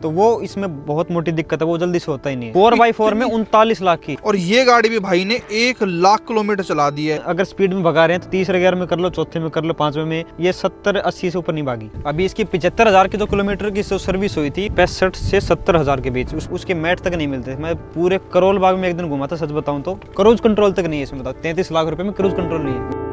तो वो इसमें बहुत मोटी दिक्कत है, वो जल्दी से होता ही नहीं है। 4x4 में 39 लाख की। और ये गाड़ी भी भाई ने 1 लाख किलोमीटर चला दी है। अगर स्पीड में भगा रहे हैं तो तीसरे गियर में कर लो, चौथे में कर लो, पांचवे में, ये 70-80 से ऊपर नहीं भागी। अभी इसकी 75,000 की जो किलोमीटर की सर्विस हुई थी, 65 से 70,000 के बीच, उसके मैट तक नहीं मिलते। मैं पूरे करोल बाग में एक दिन घुमा था, सच बताऊं तो क्रूज कंट्रोल तक नहीं है इसमें। बताओ 33 लाख रुपए में क्रूज कंट्रोल नहीं है।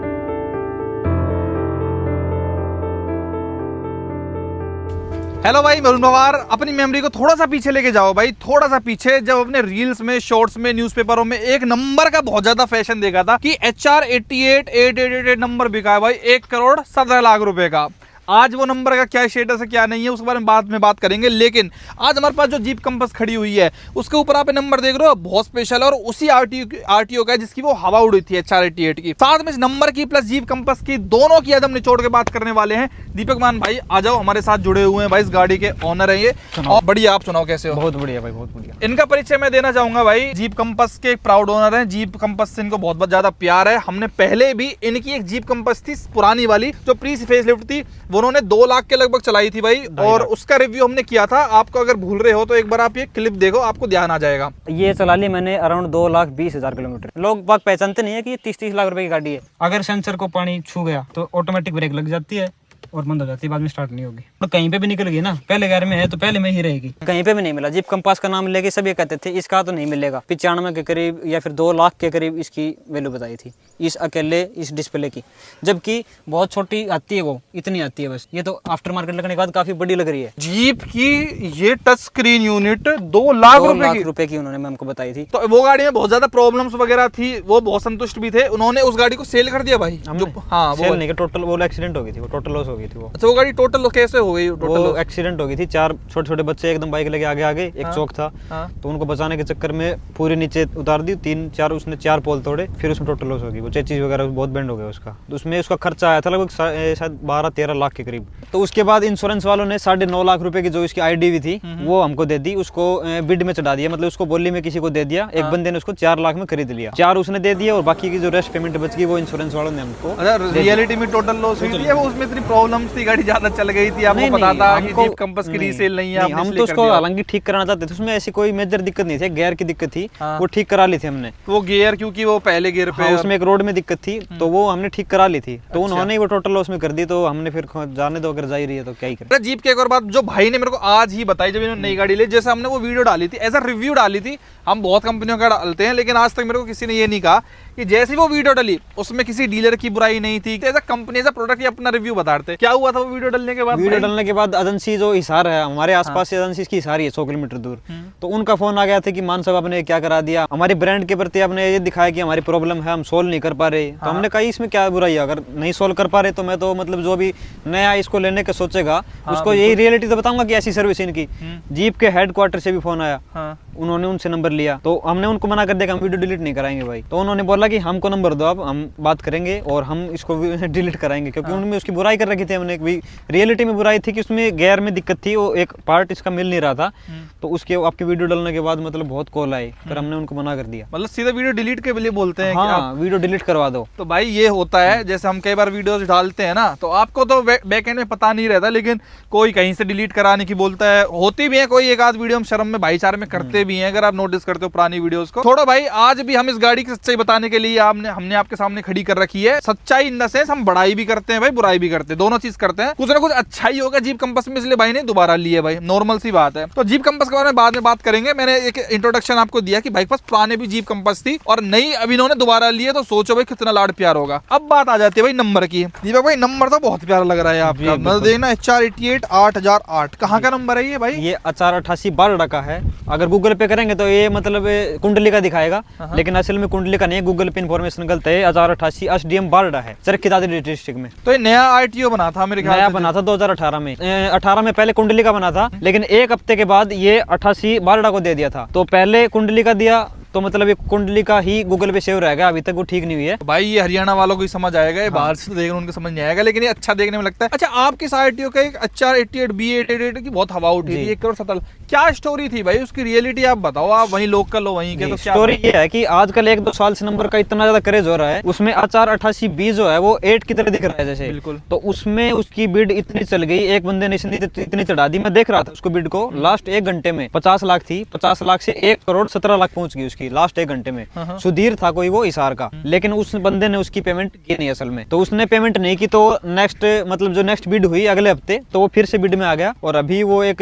हेलो भाई, वरुण पवार। अपनी मेमोरी को थोड़ा सा पीछे लेके जाओ भाई, थोड़ा सा पीछे। जब अपने रील्स में, शॉर्ट्स में, न्यूज़पेपरों में एक नंबर का बहुत ज्यादा फैशन देखा था कि HR 88,888 नंबर बिका है भाई 1,17,00,000 रुपए का। आज वो नंबर का क्या स्टेटस है, क्या नहीं है, उसके बारे में बाद में बात करेंगे। लेकिन आज हमारे पास जो जीप कंपास खड़ी हुई है, उसके ऊपर आप नंबर देख रहे हो, बहुत स्पेशल है और उसी आरटीओ का है जिसकी वो हवा उड़ी थी HR 88 की। साथ में इस नंबर की प्लस जीप कंपास की, दोनों की आज हम निचोड़ के बात करने वाले हैं। दीपक मान भाई आ जाओ, हमारे साथ जुड़े हुए हैं भाई, इस गाड़ी के ऑनर है ये। और बढ़िया, आप सुनाओ कैसे हो? बहुत बढ़िया भाई, बहुत बढ़िया। इनका परिचय मैं देना चाहूंगा भाई। जीप कंपास के प्राउड ओनर हैं। जीप कंपास से इनको बहुत ज्यादा प्यार है। हमने पहले भी इनकी एक जीप कंपास थी पुरानी वाली, जो प्री फेसलिफ्ट थी, वो उन्होंने 2 लाख के लगभग चलाई थी भाई, और उसका रिव्यू हमने किया था। आपको अगर भूल रहे हो तो एक बार आप ये क्लिप देखो, आपको ध्यान आ जाएगा। ये चला ली मैंने अराउंड 2,20,000 किलोमीटर। लोग बाग पहचानते नहीं है कि ये 30-30 लाख रुपए की गाड़ी है। अगर सेंसर को पानी छू गया तो ऑटोमेटिक ब्रेक लग जाती है और बंद हो जाती है, बाद में स्टार्ट नहीं होगी। तो कहीं पे भी निकल गई ना, पहले गियर में है तो पहले में ही रहेगी। कहीं पे भी नहीं मिला। जीप कंपास का नाम लेके सब ये कहते थे इसका तो नहीं मिलेगा। 95 के करीब या फिर 2 लाख के करीब इसकी वैल्यू बताई थी, इस अकेले इस डिस्प्ले की। जबकि बहुत छोटी आती है, वो इतनी आती है बस। ये तो आफ्टर मार्केट लगने के बाद काफी बड़ी लग रही है। जीप की ये टच स्क्रीन यूनिट 2 लाख रुपए की उन्होंने हमको बताई थी। तो वो गाड़ी में बहुत ज्यादा प्रॉब्लम्स वगैरह थी, वो बहुत संतुष्ट भी थे। उन्होंने उस गाड़ी को सेल कर दिया भाई। हाँ, सेल नहीं, टोटल वो एक्सीडेंट हो गई थी, वो टोटल लॉस हो गई थी वो। अच्छा, वो गाड़ी टोटल कैसे हो गई? टोटल एक्सीडेंट हो गई थी। 4 छोटे-छोटे बच्चे एकदम बाइक लेके आगे एक चौक था, तो उनको बचाने के चक्कर में पूरे नीचे उतार दी। 3-4 उसने 4 पोल तोड़े, फिर उसमें टोटल लॉस हो गई। वो चेचिस वगैरह बहुत बेंड हो गया उसका। तो उसमें उसका खर्चा आया था लगभग शायद 12-13 लाख के करीब। तो उसके बाद इंश्योरेंस वालों ने 9.5 लाख रुपए की जो इसकी IDV थी वो हमको दे दी। उसको बिड में चढ़ा दिया, मतलब उसको बोली में किसी को दे दिया। एक बंदे ने उसको 4 लाख में खरीद लिया। 4 उसने दे दिया और बाकी की जो रेस्ट पेमेंट बच गई वो इंश्योरेंस वालों ने हमको। रियलिटी में टोटल लॉस हुई थी, उसमें इतनी प्रॉब्लम्स थी, गाड़ी ज्यादा चल गई थी, आपको पता था कि जीप कंपास की रीसेल नहीं है। हम तो उसको हालांकि ठीक कराना चाहते थे, उसमें ऐसी कोई मेजर दिक्कत नहीं थी। गियर की दिक्कत थी, वो ठीक करा ली थी हमने। वो गियर, क्योंकि वो पहले गियर पे, उसमें एक रोड में दिक्कत थी, तो वो हमने ठीक करा ली थी। तो उन्होंने वो टोटल लॉस में कर दी, तो हमने फिर जाने दो, अगर जा ही रही है तो क्या ही करें। जीप की एक और बात जो भाई ने मेरे को आज ही बताई, जब इन्होंने नई गाड़ी ली, जैसे हमने वो वीडियो डाली थी, ऐसा रिव्यू डाली थी। हम बहुत कंपनियों का डालते हैं, लेकिन आज तक मेरे को किसी ने ये नहीं कहा कि जैसी वो वीडियो डाली उसमें किसी डीलर की बुराई नहीं थी। As a company, as a product, ये अपना रिव्यू बताते। क्या हुआ था वो वीडियो डालने के बाद? वीडियो डालने के बाद एजेंसी जो हिसार है, हमारे आसपास एजेंसी की हिसार है 100 किलोमीटर दूर, तो उनका फोन आ गया था कि मान साहब आपने क्या करा दिया, हमारे ब्रांड के प्रति आपने ये दिखाया कि हमारी प्रॉब्लम है, हम सोल्व नहीं कर पा रहे। तो हमने कहा इसमें क्या बुराई है, अगर नहीं सोल्व कर पा रहे तो मैं तो मतलब जो भी नया इसको लेने का सोचेगा उसको यही रियलिटी तो बताऊंगा कि ऐसी सर्विस इनकी। जीप के हेडक्वार्टर से भी फोन आया, उन्होंने उनसे नंबर लिया, तो हमने उनको मना कर दिया कि हम वीडियो डिलीट नहीं कराएंगे भाई। तो उन्होंने बोला कि हमको नंबर दो, अब हम बात करेंगे और हम इसको डिलीट कराएंगे, क्योंकि उनमें उसकी बुराई कर रखी थी हमने। रियलिटी में बुराई थी कि उसमें गियर में दिक्कत थी, वो एक पार्ट इसका मिल नहीं रहा था। तो उसके आपकी वीडियो डालने के बाद मतलब बहुत कॉल आए, फिर हमने उनको मना कर दिया। मतलब सीधा वीडियो डिलीट के लिए बोलते हैं? हाँ, वीडियो डिलीट करवा दो। तो भाई ये होता है, जैसे हम कई बार वीडियोस डालते हैं ना, तो आपको तो बैक एंड में पता नहीं रहता, लेकिन कोई कहीं से डिलीट कराने की बोलता है। होती भी है कोई एक आध वीडियो, हम शर्म में भाईचारे में करते भी हैं, अगर आप नोटिस करते हो पुरानी वीडियोस को। थोड़ा भाई आज भी हम इस गाड़ी की सच्चाई बताने के लिए हमने आपके सामने खड़ी कर रखी है। सच्चाई इन द सेंस, हम बड़ाई भी करते हैं भाई, बुराई भी करते हैं, दोनों चीज करते हैं। कुछ ना कुछ अच्छा ही होगा जीप कंपास में, इसलिए भाई ने दोबारा ली है भाई, नॉर्मल सी बात है। तो जीप कंपास के बारे में बाद में बात करेंगे। मैंने एक इंट्रोडक्शन आपको दिया कि भाई के पास पुराने भी जीप कंपास थी और नई अभी इन्होंने दोबारा ली है, तो सोचो भाई कितना लाड प्यार होगा। अब बात आ जाती है भाई नंबर की। दीपक भाई नंबर तो बहुत प्यारा लग रहा है आपका, मतलब देखना HR 88,8008। कहाँ का नंबर है ये भाई? ये HR 88 बारडा का है। अगर गूगल पे करेंगे तो ये मतलब कुंडली का दिखाएगा, लेकिन असल में कुंडली का नहीं है, गूगल पे इन्फॉर्मेशन गलत है। HR 88 SDM बारडा है, चरखी दादरी डिस्ट्रिक्ट में। तो ये नया RTO बना था मेरे ख्याल से? नया बना था 2018 में। 18 में पहले कुंडली का बना था, लेकिन एक हफ्ते के बाद ये 88 बारडा को दे दिया था। तो पहले कुंडली का दिया, तो मतलब ये कुंडली का ही गूगल पे सेव रहेगा, अभी तक वो ठीक नहीं हुई है। भाई ये हरियाणा वालों को ही समझ आएगा, ये बाहर से देखने उनको समझ नहीं आएगा, लेकिन ये अच्छा देखने में लगता है। अच्छा, आपकी आरटीओ का एक अच्छा 88 B888 की बहुत हवा उठी थी, 1 करोड़ 70, क्या स्टोरी थी भाई उसकी? रियलिटी आप बताओ, आप वहीं लोकल हो वहीं के, तो क्या स्टोरी ये है कि आजकल 1-2 साल से नंबर का इतना ज्यादा क्रेज हो रहा है, उसमें HR 88B जो है वो 8 की तरह दिख रहा है जैसे। बिल्कुल। तो उसमें उसकी बिड इतनी चल गई, एक बंदे ने इतनी चढ़ा दी, मैं देख रहा था उसको बिड को, लास्ट 1 घंटे में 50 लाख थी, 50 लाख से 1 करोड़ 17 लाख पहुंच गई उसकी लास्ट 1 घंटे में। सुधीर था कोई वो हिसार का, लेकिन उस बंदे ने उसकी पेमेंट की नहीं असल में। तो उसने पेमेंट नहीं की, तो नेक्स्ट मतलब जो नेक्स्ट बिड हुई अगले हफ्ते, तो वो फिर से बिड में आ गया। और अभी वो एक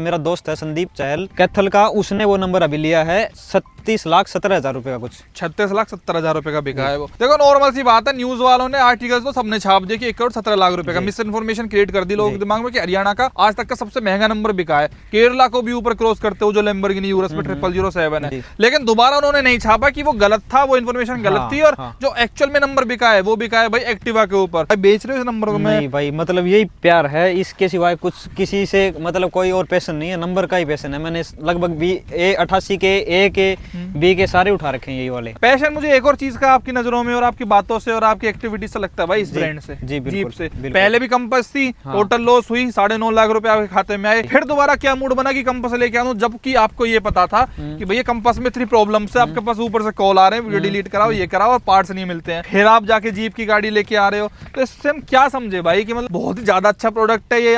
मेरा दोस्त है संदीप चहल कैथल का, उसने वो नंबर अभी लिया है 36,17,000 रुपए का कुछ। 36,70,000 रुपए का बिका है वो। देखो नॉर्मल सी बात है, न्यूज वालों ने आर्टिकल्स तो सबने छाप दिए कि 1 करोड़ 17 लाख रुपए का, मिस इन्फॉर्मेशन क्रिएट कर दी लोगों के दिमाग में कि हरियाणा का आज तक का सबसे महंगा नंबर बिका है। केरला को भी ऊपर क्रॉस करते हो जो लैम्बोर्गिनी यूरस में 0007 है। लेकिन दोबारा उन्होंने नहीं छापा कि वो गलत था, वो इन्फॉर्मेशन गलत थी, और जो एक्चुअल में नंबर बिका है वो बिका है भाई एक्टिवा के ऊपर। बेच रहे हो इस नंबर को? नहीं भाई, मतलब यही प्यार है, इसके सिवाय कुछ किसी से मतलब कोई और पैशन नहीं है, नंबर का ही पैशन है। मैंने लगभग 88 के A के B के सारे उठा रखे हैं यही वाले। पैशन मुझे एक और चीज का आपकी नजरों में और आपकी बातों से और आपकी एक्टिविटी से लगता है भाई इस ब्रांड से, जी जीप से। पहले भी कंपस थी, टोटल लॉस हुई, 9.5 लाख रुपए आपके खाते में आए, फिर दोबारा क्या मूड बना कि कंपस लेके आऊं, जबकि आपको ये पता था कि भैया कंपस में इतनी प्रॉब्लम है, आपके पास ऊपर से कॉल आ रहे हैं, वीडियो डिलीट कराओ, ये कराओ, और पार्ट्स नहीं मिलते हैं, फिर आप जाके जीप की गाड़ी लेके आ रहे हो। तो इससे हम क्या समझे भाई कि मतलब बहुत ही ज्यादा अच्छा प्रोडक्ट है ये,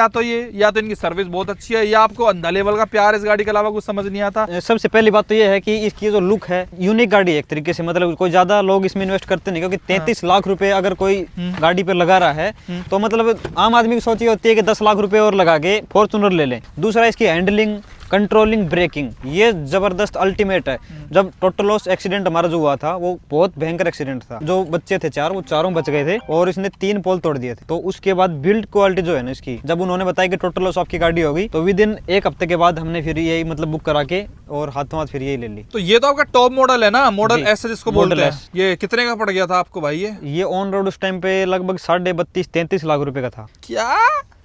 या तो इनकी सर्विस बहुत अच्छी है, या आपको अंधा लेवल का प्यार इस गाड़ी के अलावा कुछ समझ नहीं आता। सबसे पहली बात तो ये है कि इसकी जो लुक है यूनिक गाड़ी है एक तरीके से, मतलब कोई ज्यादा लोग इसमें इन्वेस्ट करते नहीं, क्योंकि 33 लाख रुपए अगर कोई गाड़ी पे लगा रहा है तो मतलब आम आदमी की सोच ये होती है कि 10 लाख रुपए और लगा के फॉर्च्यूनर ले लें। दूसरा इसकी हैंडलिंग, कंट्रोलिंग, ब्रेकिंग, ये जबरदस्त अल्टीमेट है। जब टोटल लॉस एक्सीडेंट हमारा जो हुआ था वो बहुत भयंकर एक्सीडेंट था, जो बच्चे थे 4 वो चारों बच गए थे और इसने 3 पोल तोड़ दिए थे। तो उसके बाद बिल्ड क्वालिटी जो है ना इसकी, जब उन्होंने बताया कि टोटल लॉस आपकी गाड़ी होगी, तो विद इन 1 हफ्ते के बाद हमने फिर यही मतलब बुक करा के और हाथों हाथ फिर यही ले ली। तो ये तो आपका टॉप मॉडल है ना, मॉडल एस जिसको बोलते हैं। ये कितने का पड़ गया था आपको भाई? ये ऑन रोड उस टाइम पे लगभग 32.5-33 लाख रुपए का था। क्या?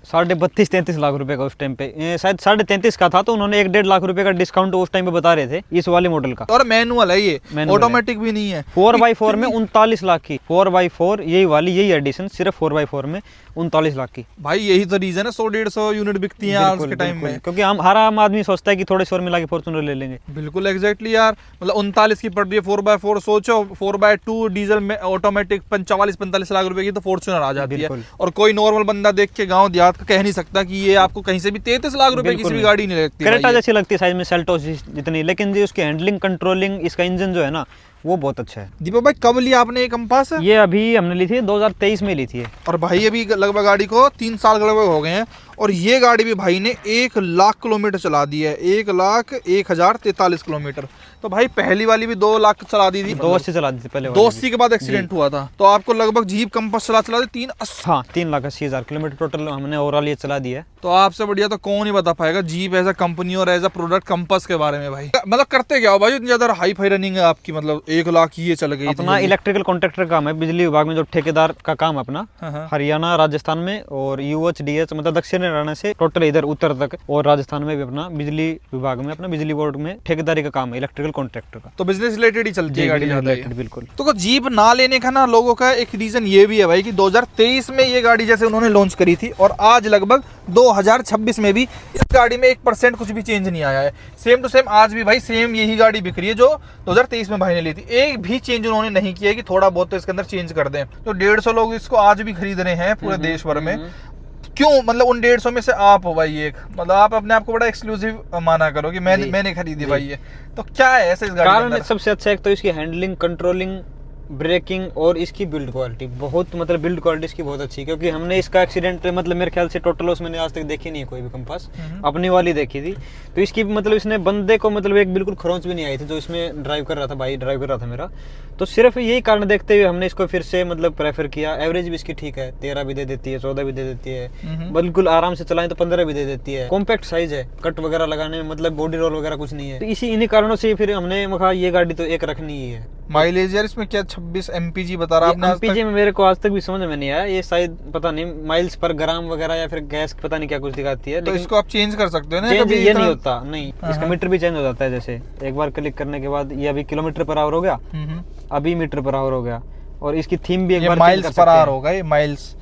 32.5-33 लाख रुपए का उस टाइम पे, शायद 33.5 का था, तो उन्होंने 1-1.5 लाख रुपए का डिस्काउंट उस टाइम पे बता रहे थे इस वाले मॉडल का। और मैनुअल है ये, ऑटोमेटिक भी नहीं है। 4x4 में 39 लाख की, 4x4 यही वाली, यही एडिशन सिर्फ 4x4 में 39 लाख की। भाई यही तो रीजन है 100-150 यूनिट बिकती है आज के टाइम में, क्योंकि हम हर आम आदमी सोचता है कि थोड़े शोर में लाके फॉर्च्यूनर ले लेंगे। बिल्कुल एग्जैक्टली यार, मतलब 39 की पड़ रही है 4x4, सोचो 4x2 डीजल में ऑटोमेटिक 45-45 लाख रुपए की तो फॉर्च्यूनर आ जाती है। और कोई नॉर्मल बंदा देख के गाँव देहात का कह नहीं सकता कि ये आपको कहीं से भी 33 लाख रुपए किसी भी गाड़ी नहीं लगती। क्रेटा जैसी लगती है साइज में, सेल्टोस जितनी, लेकिन जी उसकी हैंडलिंग, कंट्रोलिंग, इसका इंजन जो है ना वो बहुत अच्छा है। दीपक भाई कब लिया आपने ये कंपास? ये अभी हमने ली थी 2023 में ली थी। और भाई अभी लगभग गाड़ी को 3 साल लगभग हो गए हैं, और ये गाड़ी भी भाई ने 1 लाख किलोमीटर चला दी है, 1,01,043 किलोमीटर। तो भाई पहली वाली भी 2 लाख चला दी थी, 280 चला दी थी पहले, 280 के बाद एक्सीडेंट हुआ था। तो आपको लगभग जीप कंपास चला दी 3,80,000 किलोमीटर टोटल हमने ओवरऑल ये चला दिया है। तो आपसे बढ़िया तो कौन ही बता पाएगा जीप एज अ कंपनी और एज अ प्रोडक्ट कंपास के बारे में भाई। मतलब करते क्या हो भाई, इतनी ज्यादा हाई फाई रनिंग है आपकी, मतलब 1 लाख ये चल गई। अपना इलेक्ट्रिकल कॉन्ट्रैक्टर काम है, बिजली विभाग में जो ठेकेदार का काम है अपना, हरियाणा, राजस्थान में, और UHDH मतलब दक्षिण हरियाणा से टोटल इधर उत्तर तक, और राजस्थान में भी अपना बिजली विभाग में, अपना बिजली बोर्ड में ठेकेदारी का काम है इलेक्ट्रिकल कॉन्ट्रैक्टर का। तो बिजनेस रिलेटेड ही चलती है गाड़ी ज्यादा। बिल्कुल। तो जीप ना लेने का ना लोगों का एक रीजन ये भी है भाई कि 2023 में ये गाड़ी जैसे उन्होंने लॉन्च करी थी, और आज लगभग 2026 में भी इस गाड़ी में 1% कुछ भी चेंज नहीं आया है। सेम टू सेम आज भी भाई सेम यही गाड़ी बिक रही है जो 2023 में भाई ने ली थी। एक भी चेंज उन्होंने नहीं किया है कि थोड़ा बहुत तो इसके अंदर चेंज कर दें। तो 150 लोग इसको आज भी खरीद रहे हैं पूरे देश भर में। क्यों? मतलब उन 150 में से आप हो भाई एक, मतलब आप अपने आप को बड़ा एक्सक्लूसिव माना करो कि मैंने खरीदी भाई ये। तो क्या है ऐसे इस गाड़ी के अंदर? सबसे अच्छा एक तो इसकी हैंडलिंग, कंट्रोलिंग, ब्रेकिंग और इसकी बिल्ड क्वालिटी बहुत, मतलब बिल्ड क्वालिटी इसकी बहुत अच्छी है, क्योंकि हमने इसका एक्सीडेंट मतलब मेरे ख्याल से टोटल लॉस मैंने आज तक देखी नहीं है कोई भी कंपास, अपनी वाली देखी थी। तो इसकी मतलब इसने बंदे को मतलब एक बिल्कुल खरोंच भी नहीं आई थी जो इसमें ड्राइव कर रहा था, भाई ड्राइव कर रहा था मेरा। तो सिर्फ यही कारण देखते हुए हमने इसको फिर से मतलब प्रेफर किया। एवरेज भी इसकी ठीक है, 13 भी दे देती है, 14 भी दे देती है, बिल्कुल आराम से चलाएं तो 15 भी दे देती है। कॉम्पैक्ट साइज है, कट वगैरह लगाने में मतलब बॉडी रोल वगैरह कुछ नहीं है। तो इन्हीं कारणों से फिर हमने कहा ये गाड़ी तो एक रखनी ही है। माइलेज यार इसमें क्या 26 MPG बता रहा आपने आज एमपीजी तक? में मेरे को आज तक भी समझ में नहीं आया, ये शायद पता नहीं माइल्स पर ग्राम वगैरह या फिर गैस पता नहीं क्या कुछ दिखाती है, तो लेकिन इसको आप चेंज कर सकते हो ना चेंज कभी ये इतना? नहीं होता, नहीं इसका मीटर भी चेंज हो जाता है। जैसे एक बार क्लिक करने के बाद ये अभी किलोमीटर पर आवर हो गया, अभी मीटर पर आवर हो गया, और इसकी थीम भी एक ये बार माइल्स चेंज पर कर आवर सकते हैं। होगा, ये माइल्स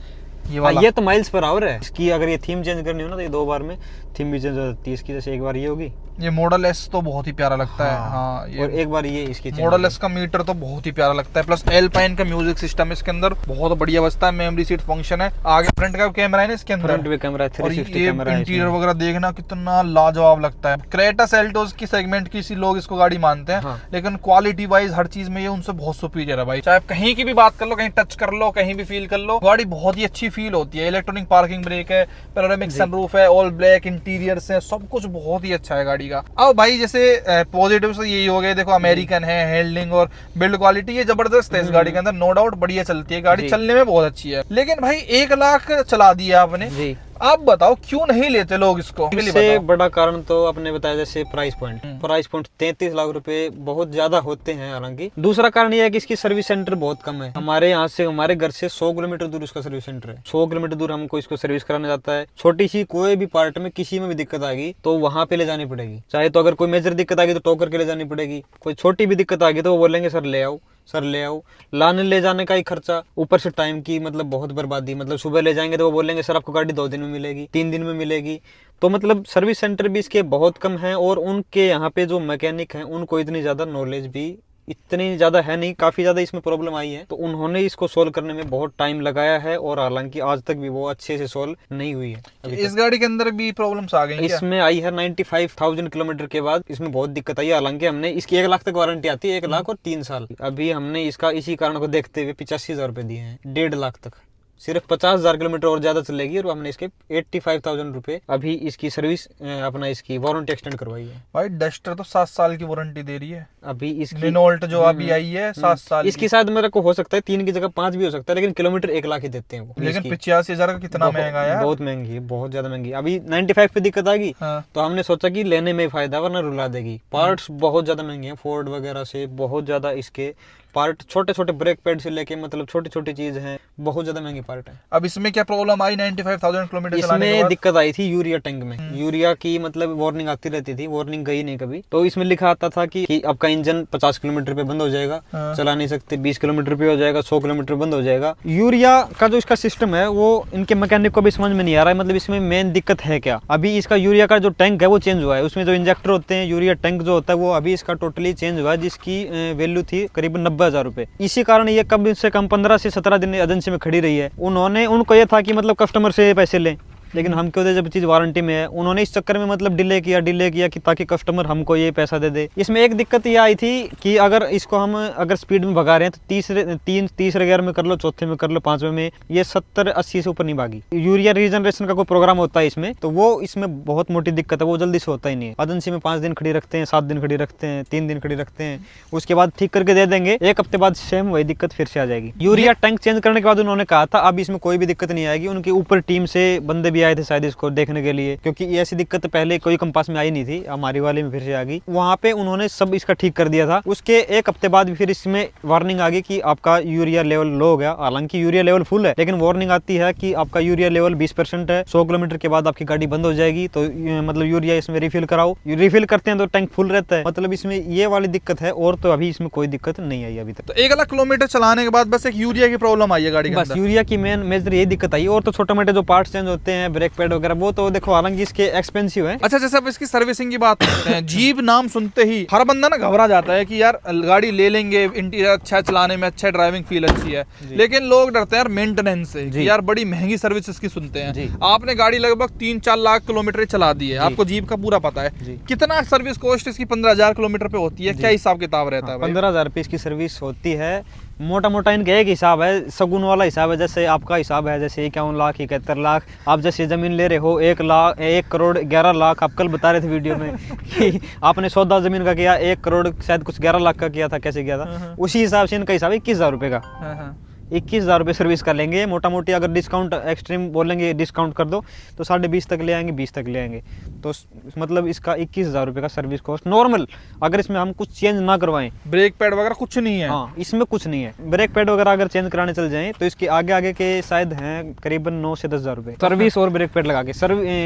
ये हाँ, वाला। ये तो माइल्स पर आवर है। इसकी अगर ये थीम चेंज करनी हो ना तो ये 2 बार में थीम भी चेंज हो जाती है इसकी। जैसे एक बार ये होगी, ये मॉडल एस तो बहुत ही प्यारा लगता है। हाँ, ये और एक बार ये इसकी change मॉडल होगी। एस का मीटर तो बहुत ही प्यारा लगता है। प्लस एल्पाइन का म्यूजिक सिस्टम इसके अंदर बहुत बढ़िया बजता है। मेमोरी सीट फंक्शन है, आगे फ्रंट का कैमरा है ना इसके अंदर, फ्रंट में कैमरा है, और 360 ये कैमरा है इंटीरियर इसमें। वगैरह देखना कितना लाजवाब लगता है। क्रेटा सेल्टोस की सेगमेंट की सी लोग इसको गाड़ी मानते हैं, हाँ। लेकिन क्वालिटी वाइज हर चीज में ये उनसे बहुत सुपीरियर है भाई। चाहे आप कहीं की भी बात कर लो, कहीं टच कर लो, कहीं भी फील कर लो, गाड़ी बहुत ही अच्छी फील होती है। इलेक्ट्रॉनिक पार्किंग ब्रेक है, पैनोरामिक सनरूफ है, ऑल ब्लैक इंटीरियर्स है, सब कुछ बहुत ही अच्छा है गाड़ी का। अब भाई जैसे पॉजिटिव से यही हो गए, देखो अमेरिकन है, हैंडलिंग और बिल्ड क्वालिटी ये जबरदस्त है इस गाड़ी के अंदर, नो डाउट बढ़िया चलती है गाड़ी, जी। चलने में बहुत अच्छी है। लेकिन भाई 1 लाख चला दिया आपने, जी। आप बताओ क्यों नहीं लेते लोग इसको? इससे बड़ा कारण तो आपने बताया जैसे प्राइस पॉइंट 33 लाख रुपए बहुत ज्यादा होते हैं। हालांकि दूसरा कारण यह है कि इसकी सर्विस सेंटर बहुत कम है। हमारे यहाँ से, हमारे घर से 100 किलोमीटर दूर इसका सर्विस सेंटर है। 100 किलोमीटर दूर हमको इसको सर्विस कराने जाता है। छोटी सी कोई भी पार्ट में किसी में भी दिक्कत आ गई तो वहां पे ले जानी पड़ेगी। चाहे तो अगर कोई मेजर दिक्कत आ गई तो टोकर के ले जानी पड़ेगी, कोई छोटी भी दिक्कत आ गई तो वो बोलेंगे सर ले आओ, सर ले आओ। लाने ले जाने का ही खर्चा, ऊपर से टाइम की मतलब बहुत बर्बादी। मतलब सुबह ले जाएंगे तो वो बोलेंगे सर आपको गाड़ी 2 दिन में मिलेगी, 3 दिन में मिलेगी। तो मतलब सर्विस सेंटर भी इसके बहुत कम है, और उनके यहाँ पे जो मैकेनिक हैं उनको इतनी ज्यादा नॉलेज भी इतनी ज्यादा है नहीं। काफी ज्यादा इसमें प्रॉब्लम आई है, तो उन्होंने इसको सोल्व करने में बहुत टाइम लगाया है, और हालांकि आज तक भी वो अच्छे से सोल्व नहीं हुई है अभी इस गाड़ी के अंदर भी प्रॉब्लम्स आ गई क्या? इसमें आई है 95,000 किलोमीटर के बाद इसमें बहुत दिक्कत आई है। हालांकि हमने इसकी 1 लाख तक वारंटी आती है, 1 लाख और 3 साल। अभी हमने इसका इसी कारण को देखते हुए 85,000 रुपए दिए हैं, 1.5 लाख तक। सिर्फ 50,000 किलोमीटर और ज्यादा चलेगी, और हमने इसके 85,000 रुपए अभी इसकी सर्विस अपना इसकी वारंटी एक्सटेंड करवाई है। भाई डस्टर तो 7 साल की वारंटी दे रही है। अभी इसकी रिनोल्ट जो अभी आई है 7 साल इसकी शायद मेरे को हो सकता है 3 की जगह 5 भी हो सकता है, लेकिन किलोमीटर 1 लाख ही देते हैं वो। लेकिन इसकी 85,000 का कितना महंगा है यार। बहुत महंगी है, बहुत ज्यादा महंगी। अभी 95 पे दिक्कत आ गई, हाँ। तो हमने सोचा कि लेने में फायदा, वरना रुला देगी। पार्ट्स बहुत ज्यादा महंगे हैं, फोर्ड वगैरह से बहुत ज्यादा इसके पार्ट, छोटे छोटे ब्रेक पैड से लेके मतलब छोटी छोटी चीज हैं, बहुत ज्यादा महंगे पार्ट है। अब इसमें क्या प्रॉब्लम आई 95,000 किलोमीटर चलाने के इसमें बाद? दिक्कत आई थी यूरिया टैंक में। यूरिया की मतलब वार्निंग आती रहती थी, वार्निंग गई नहीं कभी। तो इसमें लिखा आता था कि आपका इंजन 50 किलोमीटर पे बंद हो जाएगा, हाँ। चला नहीं सकते, 20 किलोमीटर पे हो जाएगा, 100 किलोमीटर बंद हो जाएगा। यूरिया का जो इसका सिस्टम है वो इनके मैकेनिक को भी समझ में नहीं आ रहा है, मतलब इसमें मेन दिक्कत है क्या। अभी इसका यूरिया का जो टैंक है वो चेंज हुआ है, उसमें जो इंजेक्टर होते हैं, यूरिया टैंक जो होता है वो अभी इसका टोटली चेंज हुआ है, जिसकी वैल्यू थी करीबन 90,000 रुपए। इसी कारण ये कम से कम 15 से 17 दिन एजेंसी में खड़ी रही है। उनको ये था कि मतलब कस्टमर से पैसे लें, लेकिन हम क्यों दे जब चीज वारंटी में है। उन्होंने इस चक्कर में मतलब डिले किया कि ताकि कस्टमर हमको ये पैसा दे दे। इसमें एक दिक्कत ये आई थी कि अगर इसको हम अगर स्पीड में भगा रहे हैं तो तीसरे गियर में कर लो, चौथे में कर लो, 5वें में, ये 70-80 से ऊपर नहीं भागी। यूरिया रीजनरेशन का कोई प्रोग्राम होता है इसमें, तो वो इसमें बहुत मोटी दिक्कत है, वो जल्दी से होता ही नहीं है। एजेंसी में 5 दिन खड़ी रखते हैं, 7 दिन खड़ी रखते हैं, 3 दिन खड़ी रखते हैं, उसके बाद ठीक करके दे देंगे। 1 हफ्ते बाद सेम वही दिक्कत फिर से आ जाएगी। यूरिया टैंक चेंज करने के बाद उन्होंने कहा था अब इसमें कोई भी दिक्कत नहीं आएगी। उनके ऊपर टीम से बंदे भी आए थे शायद इसको देखने के लिए, क्योंकि ये ऐसी दिक्कत पहले कोई कंपास में आई नहीं थी, हमारी वाले में फिर से आ गई। वहां पे उन्होंने सब इसका ठीक कर दिया था। उसके 1 हफ्ते बाद फिर इसमें वार्निंग आ गई कि आपका यूरिया लेवल लो हो गया। हालांकि यूरिया लेवल फुल है, लेकिन वार्निंग आती है कि आपका यूरिया लेवल 20% है, 100 किलोमीटर के बाद आपकी गाड़ी बंद हो जाएगी, तो मतलब यूरिया इसमें रिफिल कराओ। रिफिल करते हैं तो टैंक फुल रहता है, मतलब इसमें ये वाली दिक्कत है, और तो अभी इसमें कोई दिक्कत नहीं आई अभी तक। तो 1 लाख किलोमीटर चलाने के बाद बस एक यूरिया की प्रॉब्लम आई है गाड़ी के बस अंदर। यूरिया की मेजर यही दिक्कत आई, और तो छोटे मोटे जो पार्ट्स चेंज होते हैं, ब्रेक पैड वगैरह, वो तो देखो हालांकि इसके एक्सपेंसिव है। अच्छा, जैसे अब इसकी सर्विसिंग की बात करते हैं, जीप नाम सुनते ही हर बंदा ना घबरा जाता है कि यार गाड़ी ले लेंगे, इंटीरियर अच्छा है, चलाने में अच्छा है, ड्राइविंग फील अच्छी है, लेकिन लोग डरते हैं यार मेंटेनेंस से कि यार बड़ी महंगी सर्विस इसकी सुनते हैं। आपने गाड़ी लगभग 3-4 लाख किलोमीटर चला दी है, आपको जीप का पूरा पता है। कितना सर्विस कॉस्ट इसकी 15,000 किलोमीटर पे होती है, क्या हिसाब किताब रहता है? 15,000 रुपये इसकी सर्विस होती है। मोटा मोटा इनका एक हिसाब है, सगुन वाला हिसाब है। जैसे आपका हिसाब है जैसे 51 लाख 71 लाख, आप जैसे जमीन ले रहे हो 1 करोड़ 11 लाख, आप कल बता रहे थे वीडियो में कि आपने सौदा जमीन का किया 1 करोड़ शायद कुछ 11 लाख का किया था, कैसे किया था, उसी हिसाब से इनका हिसाब है 21,000 रुपये का। 21,000 रुपये सर्विस का लेंगे मोटा मोटी। अगर डिस्काउंट एक्सट्रीम बोलेंगे डिस्काउंट कर दो तो 20.5 तक ले आएंगे, 20 तक ले आएंगे। तो मतलब इसका 21,000 रुपये का सर्विस कॉस्ट नॉर्मल, अगर इसमें हम कुछ चेंज ना करवाएं। ब्रेक पैड वगैरह कुछ नहीं है? हाँ, इसमें कुछ नहीं है। ब्रेक पैड वगैरह अगर चेंज कराने चल जाएं तो इसके आगे आगे के शायद हैं करीबन 9 से 10,000 रुपये सर्विस और ब्रेक पैड लगा के।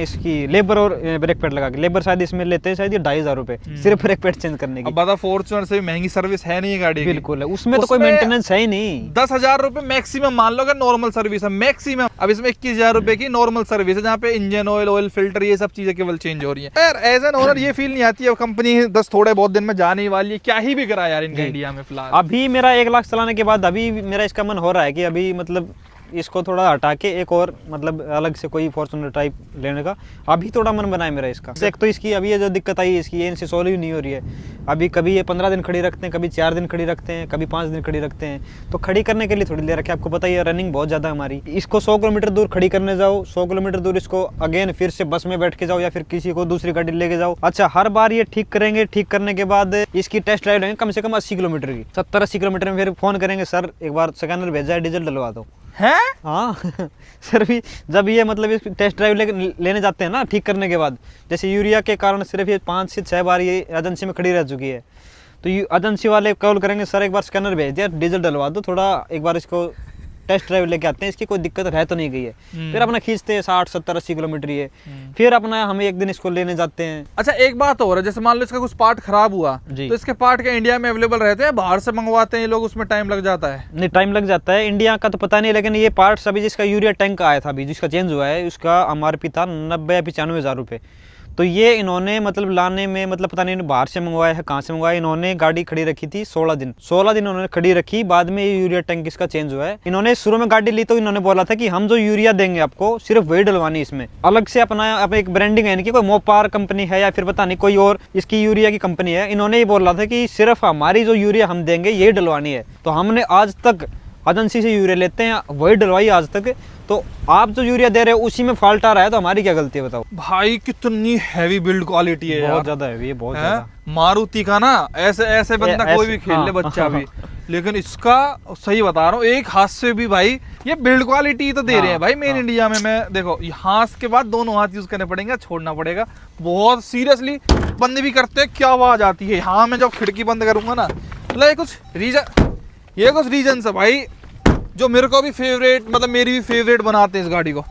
इसकी लेबर और ब्रेक पैड लगा के, लेबर शायद इसमें लेते हैं शायद ये 2,500 रुपये सिर्फ ब्रेक पैड चेंज करने की। अब बता, फॉर्च्यूनर से महंगी सर्विस है नहीं गाड़ी की। बिल्कुल है, उसमें तो कोई मेंटेनेंस है ही नहीं। 10,000 रुपए मैक्सिमम मान लो, अगर नॉर्मल सर्विस है मैक्सिमम। अब इसमें 21,000 रुपए की नॉर्मल सर्विस है, जहाँ पे इंजन ऑयल, ऑयल फिल्टर, ये सब चीजें केवल चेंज हो रही है। यार एज एन ओनर ये फील नहीं आती है कंपनी 10 थोड़े बहुत दिन में जाने ही वाली है, क्या ही बिक रहा है यार इनका इंडिया में फिलहाल। अभी मेरा 1 लाख चलाने के बाद अभी मेरा इसका मन हो रहा है कि अभी मतलब इसको थोड़ा हटा के एक और मतलब अलग से कोई फॉर्च्यूनर टाइप लेने का अभी थोड़ा मन बना है मेरा इसका। एक तो इसकी अभी ये जो दिक्कत आई है इसकी, ये इनसे सॉल्व ही नहीं हो रही है। अभी कभी ये 15 दिन खड़ी रखते हैं, कभी 4 दिन खड़ी रखते हैं, कभी 5 दिन खड़ी रखते हैं। तो खड़ी करने के लिए थोड़ी ले रखे, आपको पता ही है रनिंग बहुत ज़्यादा हमारी। इसको 100 किलोमीटर दूर खड़ी करने जाओ, 100 किलोमीटर दूर इसको अगेन फिर से बस में बैठ के जाओ या फिर किसी को दूसरी गाड़ी लेके जाओ। अच्छा, हर बार ये ठीक करेंगे, ठीक करने के बाद इसकी टेस्ट ड्राइव लेंगे कम से कम 80 किलोमीटर की, 70-80 किलोमीटर में फिर फोन करेंगे, सर एक बार स्कैनर भेजा है, डीजल डलवा दो। हैं? हाँ सर भी जब ये मतलब इस टेस्ट ड्राइव लेने जाते हैं ना ठीक करने के बाद, जैसे यूरिया के कारण सिर्फ ये 5 से 6 बार ये एजेंसी में खड़ी रह चुकी है, तो एजेंसी वाले कॉल करेंगे, सर एक बार स्कैनर भेज दिया, डीजल डलवा दो, थोड़ा एक बार इसको टेस्ट ड्राइव लेके आते हैं, इसकी कोई दिक्कत रह तो नहीं गई है। फिर अपना खींचते हैं 60-70-80 किलोमीटर ये, फिर अपना हम एक दिन इसको लेने जाते हैं। अच्छा, एक बात और है, जैसे मान लो इसका कुछ पार्ट खराब हुआ तो इसके पार्ट क्या इंडिया में अवेलेबल रहते हैं, बाहर से मंगवाते हैं ये लोग, उसमें टाइम लग जाता है? नहीं, टाइम लग जाता है, इंडिया का तो पता नहीं, लेकिन ये पार्ट्स अभी जिसका यूरिया टैंक आया था अभी जिसका चेंज हुआ है, उसका MRP था 90 या 95,000 रुपये। तो ये इन्होंने मतलब लाने में मतलब पता नहीं बाहर से मंगवाया है कहाँ से मंगवाया। इन्होंने गाड़ी खड़ी रखी थी 16 दिन इन्होंने खड़ी रखी, बाद में ये यूरिया टैंक इसका चेंज हुआ है। इन्होंने शुरू में गाड़ी ली तो इन्होंने बोला था कि हम जो यूरिया देंगे आपको सिर्फ वही डलवानी, इसमें अलग से अपना एक ब्रांडिंग है इनकी, कोई मोपार कंपनी है या फिर पता नहीं कोई और इसकी यूरिया की कंपनी है। इन्होंने ये बोला था कि सिर्फ हमारी जो यूरिया हम देंगे यही डलवानी है। तो हमने आज तक एजेंसी से यूरिया लेते हैं, वही डलवाई आज तक। तो आप जो यूरिया दे रहे हो उसी में फॉल्ट आ रहा है, तो हमारी क्या गलती है बताओ? भाई कितनी हैवी बिल्ड क्वालिटी है, बहुत ज्यादा हैवी है, बहुत ज्यादा। मारुति का ना ऐसे बंदा कोई भी खेल ले, बच्चा भी, लेकिन इसका सही बता रहा हूँ, एक हाथ से भी भाई ये बिल्ड क्वालिटी तो दे रहे हैं भाई मेन इंडिया में। मैं देखो हाथ के बाद दोनों हाथ यूज करने पड़ेंगे, छोड़ना पड़ेगा, बहुत सीरियसली बंद भी करते हैं, क्या आवाज आती है। हाँ, मैं जब खिड़की बंद करूंगा ना, ये कुछ रीजन है भाई जो मेरे को भी फेवरेट, मतलब मेरी भी फेवरेट बनाते हैं इस गाड़ी को।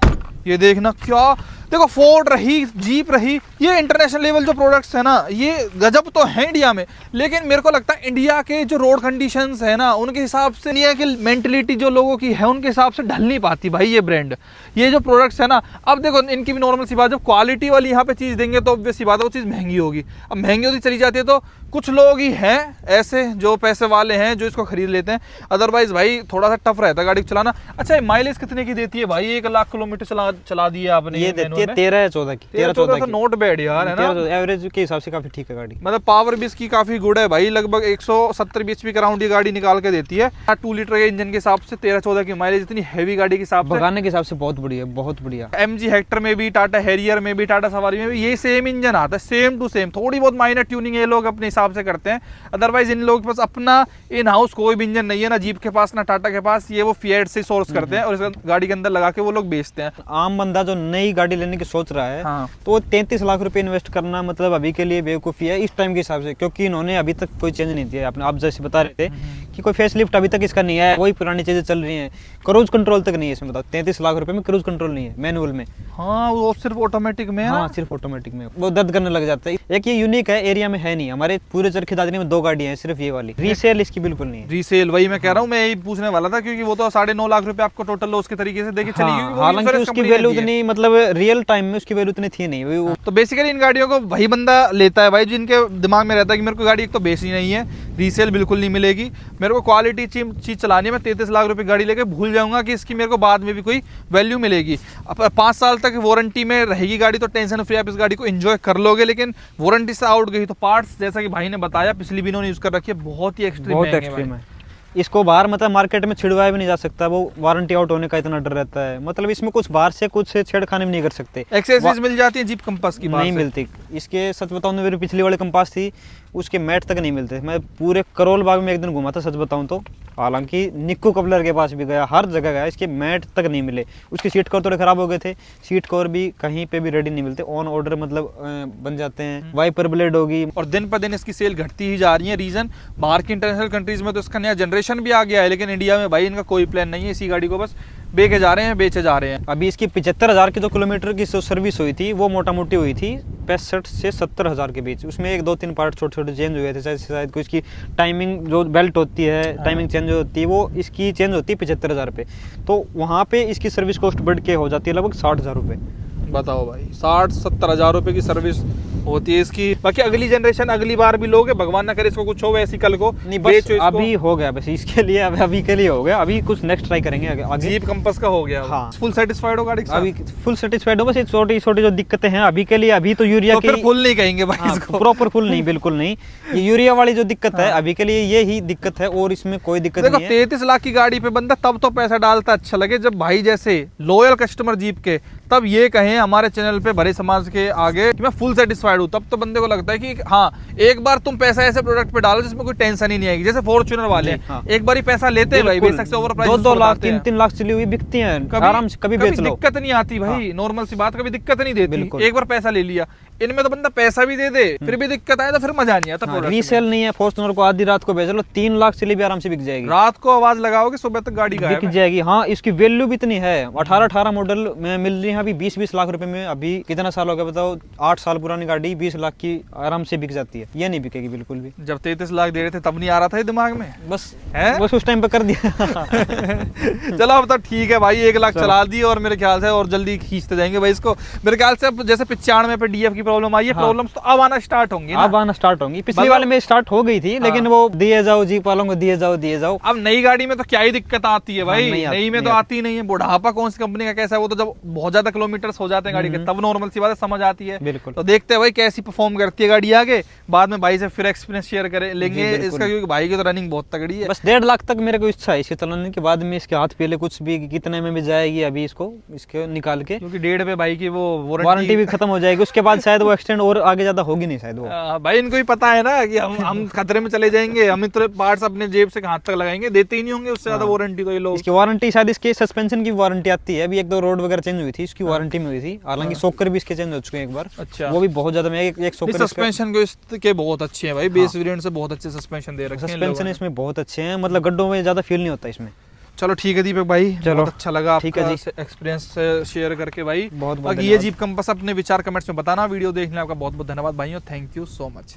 ये देखना, क्या देखो, फोर्ड रही, जीप रही, ये इंटरनेशनल लेवल जो प्रोडक्ट्स है ना, ये गजब तो है इंडिया में, लेकिन मेरे को लगता है इंडिया के जो रोड कंडीशंस है ना, उनके हिसाब से, इंडिया की मेंटलिटी जो लोगों की है उनके हिसाब से ढल नहीं पाती भाई ये ब्रांड, ये जो प्रोडक्ट्स है ना। अब देखो इनकी भी नॉर्मल सी बात, जब क्वालिटी वाली यहाँ पे चीज़ देंगे तो ऑब्वियस सी बात है वो चीज़ महंगी होगी। अब महंगी होती चली जाती है तो कुछ लोग ही हैं ऐसे जो पैसे वाले हैं जो इसको खरीद लेते हैं, अदरवाइज भाई थोड़ा सा टफ रहता है गाड़ी को चलाना। अच्छा, माइलेज कितने की देती है भाई? 1 लाख किलोमीटर चला दिया आपने? ये देती है 13 या 14 की। 13-14 तो नोट बैड यार, है ना? एवरेज के हिसाब से काफी ठीक है गाड़ी, मतलब पावर भी इसकी काफी गुड है भाई, लगभग 170 bhp के अराउंड ये गाड़ी निकाल के देती है। 2 लीटर के इंजन के हिसाब से 13-14 की माइलेज, इतनी हैवी गाड़ी के हिसाब से, भगाने के हिसाब से बहुत बढ़िया, बहुत बढ़िया। MG हेक्टर में भी, टाटा हैरियर में भी, टाटा सवारी में भी ये सेम इंजन आता है, सेम टू सेम। थोड़ी बहुत माइनर ट्यूनिंग ये लोग अपने हिसाब से करते हैं, अदरवाइज इन लोगों के पास अपना इन हाउस कोई भी इंजन नहीं है, ना जीप के पास ना टाटा के पास। ये वो फिएट से सोर्स करते हैं और इस गाड़ी के अंदर लगा के वो लोग बेचते हैं। आम बंदा जो नई गाड़ी लेने की सोच रहा है, हाँ, तो 33 लाख रुपए इन्वेस्ट करना मतलब अभी के लिए बेवकूफ़ी है इस टाइम के हिसाब से, क्योंकि इन्होंने अभी तक कोई चेंज नहीं दिया। आपने आप जैसे बता रहे थे कि कोई फेस लिफ्ट अभी तक इसका नहीं है, वही पुरानी चीजें चल रही हैं, क्रूज कंट्रोल तक नहीं है इसमें। बताओ 33 लाख रुपए में क्रूज कंट्रोल नहीं है मैनुअल में। हाँ, वो सिर्फ ऑटोमेटिक में है। हाँ, सिर्फ ऑटोमेटिक में, वो दर्द करने लग जाता है। एक ये यूनिक है, एरिया में है नहीं, हमारे पूरे चरखी दादरी में 2 गाड़ियां हैं, सिर्फ ये वाली। रीसेल इसकी बिल्कुल नहीं है। रीसेल वही मैं कह रहा हूँ, मैं यही पूछने वाला था, क्योंकि वो तो 9.5 लाख रुपए आपको टोटल लॉस के तरीके से देके चली गई। हालांकि उसकी वैल्यू इतनी मतलब रियल टाइम में उसकी वैल्यू इतनी थी नहीं। तो बेसिकली इन गाड़ियों को वही बंदा लेता है भाई जिनके दिमाग में रहता है कि मेरे को गाड़ी एक तो बेचनी नहीं है, रीसेल बिल्कुल नहीं मिलेगी, मेरे को क्वालिटी चीज चलानी है, मैं 33 लाख रुपए गाड़ी लेके भूल जाऊंगा कि इसकी मेरे को बाद में भी कोई वैल्यू मिलेगी। अब 5 साल तक वारंटी में रहेगी गाड़ी, तो टेंशन फ्री आप इस गाड़ी को एंजॉय कर लोगे। लेकिन वारंटी से आउट गई तो पार्ट्स, जैसा कि भाई ने बताया, पिछली भी इन्होंने यूज कर रखी है, बहुत ही एक्सट्रीम है। इसको बाहर मतलब मार्केट में छिड़वाया भी नहीं जा सकता, वो वारंटी आउट होने का इतना डर रहता है। मतलब इसमें कुछ बाहर से कुछ छेड़खानी भी नहीं कर सकते। एक्सेसरीज मिल जाती है जीप कंपास की? नहीं मिलती। इसके सच बताऊं तो मेरी पिछली वाली कंपास थी, उसके मैट तक नहीं मिलते। मैं पूरे करोल बाग में एक दिन घुमा था सच बताऊं तो, हालांकि निक्कू कपलर के पास भी गया, हर जगह गया, इसके मैट तक नहीं मिले। उसकी सीट कवर थोड़े खराब हो गए थे, सीट कवर भी कहीं पे भी रेडी नहीं मिलते, ऑन ऑर्डर मतलब बन जाते हैं। वाइपर ब्लेड होगी। और दिन पर दिन इसकी सेल घटती ही जा रही है। रीजन बाहर की इंटरनेशनल कंट्रीज में तो इसका नया जनरेशन भी आ गया है, लेकिन इंडिया में भाई इनका कोई प्लान नहीं है। इसी गाड़ी को बस बेचे जा रहे हैं। अभी इसकी 75,000 की जो किलोमीटर की जो सर्विस हुई थी वो मोटा मोटी हुई थी 65 से 70,000 के बीच। उसमें 1-2-3 पार्ट छोटे छोटे चेंज हुए थे, शायद कोई इसकी टाइमिंग जो बेल्ट होती है, टाइमिंग चेंज होती है, वो इसकी चेंज होती है 75,000 पे। तो वहाँ पे इसकी सर्विस कॉस्ट बढ़ के हो जाती है लगभग 60,000 रुपये। बताओ भाई, 60-70 हजार रुपए की सर्विस होती है इसकी। बाकी अगली जनरेशन अगली बार भी लोगे, भगवान ना करे इसको कुछ हो वैसी कल को नहीं, बस अभी हो गया, बस इसके लिए अभी के लिए हो गया। अभी कुछ नेक्स्ट ट्राई करेंगे आगे। जीप कंपास का हो गया। हाँ। फुल सेटिस्फाइड हो गाड़ी के साथ? अभी फुल सेटिस्फाइड हो, बस ये छोटी छोटी जो दिक्कतें हैं अभी के लिए। अभी तो यूरिया तो की फिर फुल नहीं कहेंगे भाई इसको। प्रॉपर फुल नहीं, बिल्कुल नहीं। ये यूरिया वाली जो दिक्कत है अभी के लिए ये ही दिक्कत है, और इसमें कोई दिक्कत देखो, नहीं है। 33 लाख की गाड़ी पे बंदा तब तो पैसा डालता अच्छा लगे जब भाई जैसे लॉयल कस्टमर जीप के तब ये कहें हमारे चैनल पे भरे समाज के आगे कि मैं फुल सेटिस्फाइड हूँ। तब तो बंदे को लगता है कि हाँ, एक बार तुम पैसा ऐसे प्रोडक्ट पे डालो जिसमें कोई टेंशन ही नहीं आएगी। जैसे फॉर्च्यूनर वाले हाँ। एक बार ही पैसा लेते हैं भाई, बेशक से ओवर प्राइस 2-2 लाख 3-3 लाख चली हुई बिकती हैं आराम से, कभी बेच लो, दिक्कत नहीं आती भाई। नॉर्मल सी बात, कभी दिक्कत नहीं देती। एक बार पैसा ले लिया। इनमें तो बंदा पैसा भी दे दे फिर भी दिक्कत आए तो फिर मजा नहीं आता। रीसेल नहीं है। फॉर्च्यूनर को आधी रात को बेच लो, 3 लाख चली भी आराम से बिक जाएगी। रात को आवाज लगाओगे सुबह तक गाड़ी गायब बिक जाएगी। हाँ, इसकी वैल्यू भी इतनी है। 18 मॉडल में मिल रही है अभी 20 लाख रुपए में। अभी कितना साल हो गया बताओ, 8 साल पुरानी गाड़ी 20 लाख की आराम से बिक जाती है। ये नहीं बिकेगी बिल्कुल भी। जब 33 लाख दे रहे थे तब नहीं आ रहा था दिमाग में, बस है बस उस टाइम पे कर दिया। चलो अब तो ठीक है भाई, 1 लाख चला दी और मेरे ख्याल से और जल्दी खींचते जाएंगे भाई इसको। मेरे ख्याल से अब जैसे 95 पे डीएफ की प्रॉब्लम आई है, प्रॉब्लम्स तो अब आना स्टार्ट होंगी ना? अब आना स्टार्ट होंगी। पिछले वाले में स्टार्ट हो गई थी, लेकिन वो दिए जाओ जीप वालों को, दिए जाओ। अब नई गाड़ी में तो क्या ही दिक्कत आती है भाई। नई में तो आती नहीं है। बुढ़ापा कौन सी कंपनी का कैसा है, वो तो जब बहुत ज्यादा किलोमीटर्स हो जाते हैं गाड़ी के तब नॉर्मल सी बात है, समझ आती है। बिल्कुल। तो देखते हैं भाई कैसी परफॉर्म करती है गाड़ी आगे। बाद में भाई से फिर एक्सपीरियंस शेयर करे लेंगे इसका, क्योंकि भाई की तो रनिंग बहुत तगड़ी है। बस 1.5 लाख तक मेरे को इच्छा है इसे चलाने के। बाद में इसके हाथ पहले कुछ भी कितने में भी जाएगी अभी इसको निकाल के, क्योंकि 1.5 पे भाई की वो वारंटी भी खत्म हो जाएगी। उसके बाद शायद वो एक्सटेंड और आगे ज्यादा होगी नहीं शायद वो। भाई इनको ही पता है ना कि हम खतरे में चले जाएंगे, हम इतने पार्ट्स अपने जेब से हाथ तक लगाएंगे, देते ही नहीं होंगे उससे ज्यादा वारंटी। तो ये लोग इसकी वारंटी शायद इसके सस्पेंशन की वारंटी आती है। अभी 1-2 रोड वगैरह चेंज हुई थी, इसकी वारंटी में हुई थी। हालांकि शॉकर भी इसके चेंज हो चुके हैं एक बार। अच्छा, वो भी बहुत ज्यादा में एक शॉकर। सस्पेंशन को इसके बहुत अच्छे हैं भाई, बेस वेरिएंट से बहुत अच्छे सस्पेंशन दे रखे हैं। सस्पेंशन इसमें बहुत अच्छे हैं, मतलब गड्ढों में ज्यादा फील नहीं होता इसमें। चलो ठीक है दीपक भाई, चलो बहुत अच्छा लगा ठीक है आपका एक्सपीरियंस शेयर करके भाई। बहुत बाकी ये जीप कंपास अपने विचार कमेंट्स में बताना। वीडियो देखने आपका बहुत बहुत धन्यवाद भाइयों, थैंक यू सो मच।